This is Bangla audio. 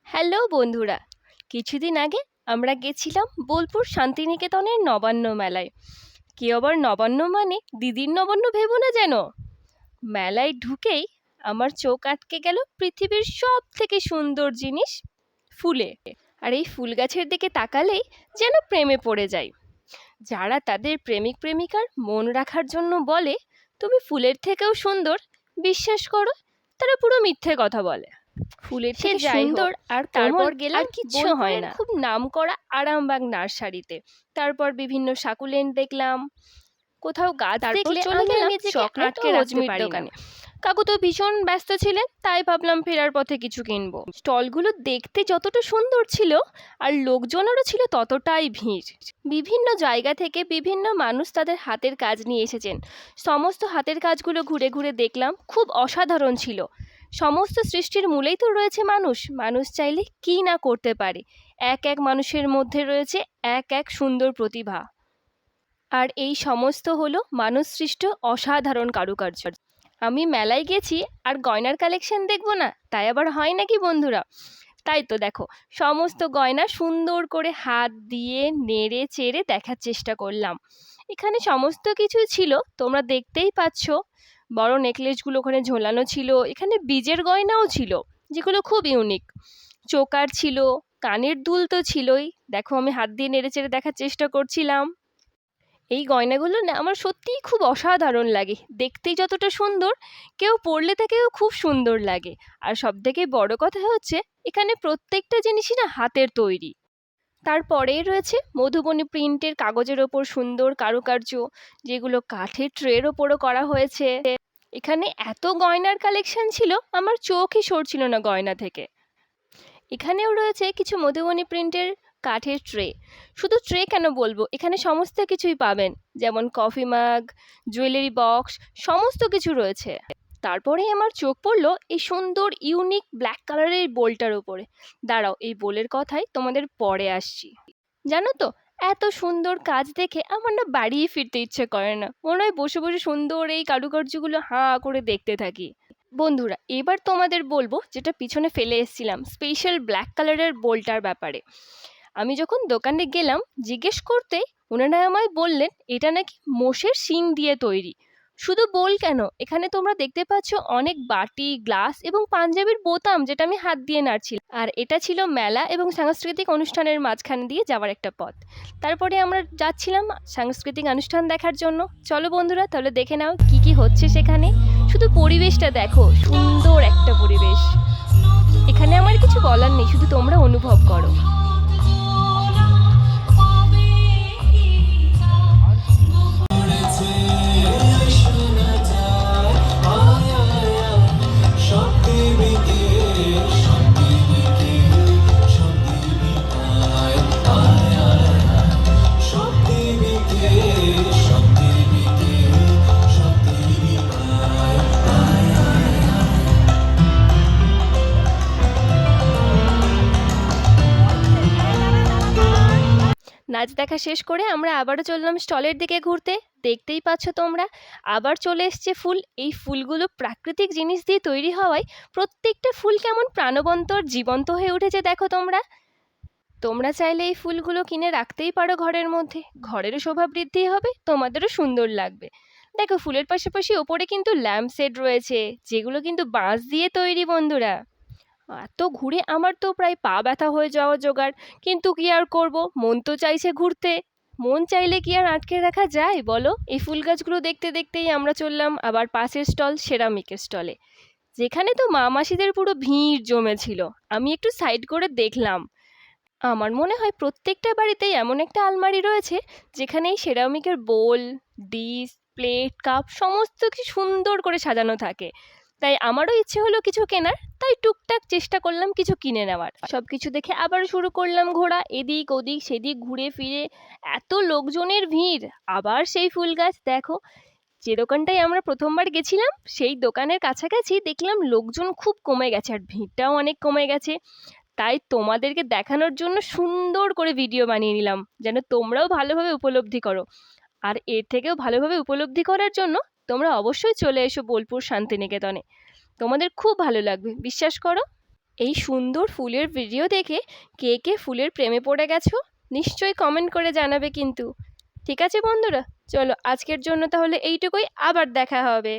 হ্যালো বন্ধুরা, কিছুদিন আগে আমরা গেছিলাম বোলপুর শান্তিনিকেতনের নবান্ন মেলায়। কি আবার নবান্ন মানে দিদির নবান্ন ভেবো না যেন। মেলায় ঢুকেই আমার চোখ আটকে গেল পৃথিবীর সব থেকে সুন্দর জিনিস, ফুলে। আর এই ফুল গাছের দিকে তাকালেই যেন প্রেমে পড়ে যাই। যারা তাদের প্রেমিক প্রেমিকার মন রাখার জন্য বলে তুমি ফুলের থেকেও সুন্দর, বিশ্বাস করো তারা পুরো মিথ্যে কথা বলে। ফুলের থেকে সুন্দর আর তারপর গেলাম আর কিচ্ছু হয় না, খুব নামকরা আরামবাগ নার্সারিতে। তারপর বিভিন্ন সাকুলেন্ট দেখলাম, কোথাও গাছ দেখলে আমি নিজেকে আটকে রাখতে পারি না। কাকু তো ভীষণ ব্যস্ত ছিলেন, তাই ভাবলাম ফেরার পথে কিছু কিনবো। স্টলগুলো দেখতে যতটা সুন্দর ছিল আর লোকজনেরও ছিল ততটাই ভিড়। বিভিন্ন জায়গা থেকে বিভিন্ন মানুষ তাদের হাতের কাজ নিয়ে এসেছেন। সমস্ত হাতের কাজগুলো ঘুরে ঘুরে দেখলাম, খুব অসাধারণ ছিল। সমস্ত সৃষ্টির মূলেই তো রয়েছে মানুষ। মানুষ চাইলে কী না করতে পারে। এক এক মানুষের মধ্যে রয়েছে এক এক সুন্দর প্রতিভা। আর এই সমস্ত হলো মানুষ সৃষ্ট অসাধারণ কারুকার্য। আমি মেলায় গেছি আর গয়নার কালেকশন দেখবো না, তাই আবার হয় নাকি বন্ধুরা? তাই তো দেখো, সমস্ত গয়না সুন্দর করে হাত দিয়ে নেড়ে চেড়ে দেখার চেষ্টা করলাম। এখানে সমস্ত কিছু ছিল, তোমরা দেখতেই পাচ্ছ। বড় নেকলেসগুলো ওখানে ঝোলানো ছিল, এখানে বীজের গয়নাও ছিল যেগুলো খুব ইউনিক। চোকার ছিল, কানের দুল তো ছিলই। দেখো আমি হাত দিয়ে নেড়ে চেড়ে দেখার চেষ্টা করছিলাম। এই গয়নাগুলো না আমার সত্যিই খুব অসাধারণ লাগে, দেখতেই যতটা সুন্দর, কেউ পরলে তাকেও খুব সুন্দর লাগে। আর সবথেকে বড় কথা হচ্ছে এখানে প্রত্যেকটা জিনিসই না হাতের তৈরি। তারপরেই রয়েছে মধুবনী প্রিন্টের কাগজের ওপর সুন্দর কারুকার্য, যেগুলো কাঠের ট্রের ওপরও করা হয়েছে। এখানে এত গয়নার কালেকশন ছিল, আমার চোখই সরছিল না গয়না থেকে। এখানেও রয়েছে কিছু মধুবনী প্রিন্টের কাঠের ট্রে। শুধু ট্রে কেন বলবো, এখানে সমস্ত কিছুই পাবেন, যেমন কফি মাগ, জুয়েলারি বক্স, সমস্ত কিছু রয়েছে। তারপরেই আমার চোখ পড়লো এই সুন্দর ইউনিক ব্ল্যাক কালারের বোলটার উপরে। দাঁড়াও, এই বোলের কথাই তোমাদের পরে আসছি। জানো তো, এত সুন্দর কাজ দেখে আমার না বাড়িয়ে ফিরতে ইচ্ছে করে না, মনে হয় বসে বসে সুন্দর এই কারুকার্যগুলো হাঁ করে দেখতে থাকি। বন্ধুরা, এবার তোমাদের বলবো যেটা পিছনে ফেলে এসেছিলাম, স্পেশাল ব্ল্যাক কালারের বোলটার ব্যাপারে। আমি যখন দোকানে গেলাম জিজ্ঞেস করতে, ওনারা আমায় বললেন এটা নাকি মোষের শিং দিয়ে তৈরি। শুধু বোল কেন, এখানে তোমরা দেখতে পাচ্ছ অনেক বাটি, গ্লাস এবং পাঞ্জাবির বোতাম, যেটা আমি হাত দিয়ে নাড়ছিলাম। আর এটা ছিল মেলা এবং সাংস্কৃতিক অনুষ্ঠানের মাঝখান দিয়ে যাওয়ার একটা পথ। তারপরে আমরা যাচ্ছিলাম সাংস্কৃতিক অনুষ্ঠান দেখার জন্য। চলো বন্ধুরা, তাহলে দেখে নাও কি কি হচ্ছে সেখানে। শুধু পরিবেশটা দেখো, সুন্দর একটা পরিবেশ। এখানে আমার কিছু বলার নেই, শুধু তোমরা অনুভব করো। নাচ দেখা শেষ করে আমরা আবারও চললাম স্টলের দিকে ঘুরতে। দেখতেই পাচ্ছ তোমরা, আবার চলে এসছে ফুল। এই ফুলগুলো প্রাকৃতিক জিনিস দিয়ে তৈরি হওয়ায় প্রত্যেকটা ফুল কেমন প্রাণবন্ত আর জীবন্ত হয়ে উঠেছে দেখো তোমরা। তোমরা চাইলে এই ফুলগুলো কিনে রাখতেই পারো ঘরের মধ্যে, ঘরেরও শোভা বৃদ্ধি হবে, তোমাদেরও সুন্দর লাগবে। দেখো ফুলের পাশাপাশি ওপরে কিন্তু ল্যাম্প সেট রয়েছে, যেগুলো কিন্তু বাঁশ দিয়ে তৈরি বন্ধুরা। এত ঘুরে আমার তো প্রায় পা ব্যথা হয়ে যাওয়া জোগাড়, কিন্তু কি আর করব, মন তো চাইছে ঘুরতে। মন চাইলে কি আর আটকে রাখা যায় বলো? এই ফুল গাছগুলো দেখতে দেখতেই আমরা চললাম আবার পাশের স্টল, সেরামিকের স্টলে, যেখানে তো মা মাসিদের পুরো ভিড় জমেছিল। আমি একটু সাইড করে দেখলাম। আমার মনে হয় প্রত্যেকটা বাড়িতেই এমন একটা আলমারি রয়েছে, যেখানে এই সেরামিকের বোল, ডিশ, প্লেট, কাপ সমস্ত কিছু সুন্দর করে সাজানো থাকে। তাই আমারও ইচ্ছে হলো কিছু কেনার, তাই টুকটাক চেষ্টা করলাম কিছু কিনে নেওয়ার। সব কিছু দেখে আবার শুরু করলাম ঘোরা, এদিক ওদিক সেদিক ঘুরে ফিরে। এত লোকজনের ভিড়, আবার সেই ফুল গাছ দেখো। যে দোকানটায় আমরা প্রথমবার গেছিলাম সেই দোকানের কাছাকাছি দেখলাম লোকজন খুব কমে গেছে আর ভিড়টাও অনেক কমে গেছে। তাই তোমাদেরকে দেখানোর জন্য সুন্দর করে ভিডিও বানিয়ে নিলাম, যেন তোমরাও ভালোভাবে উপলব্ধি করো। আর এর থেকেও ভালোভাবে উপলব্ধি করার জন্য তোমরা অবশ্যই চলে এসো বোলপুর শান্তিনিকেতনে, তোমাদের খুব ভালো লাগবে, বিশ্বাস করো। এই সুন্দর ফুলের ভিডিও দেখে কে কে ফুলের প্রেমে পড়ে গেছো নিশ্চয়ই কমেন্ট করে জানাবে কিন্তু। ঠিক আছে বন্ধুরা, চলো আজকের জন্য তাহলে এইটুকুই, আবার দেখা হবে।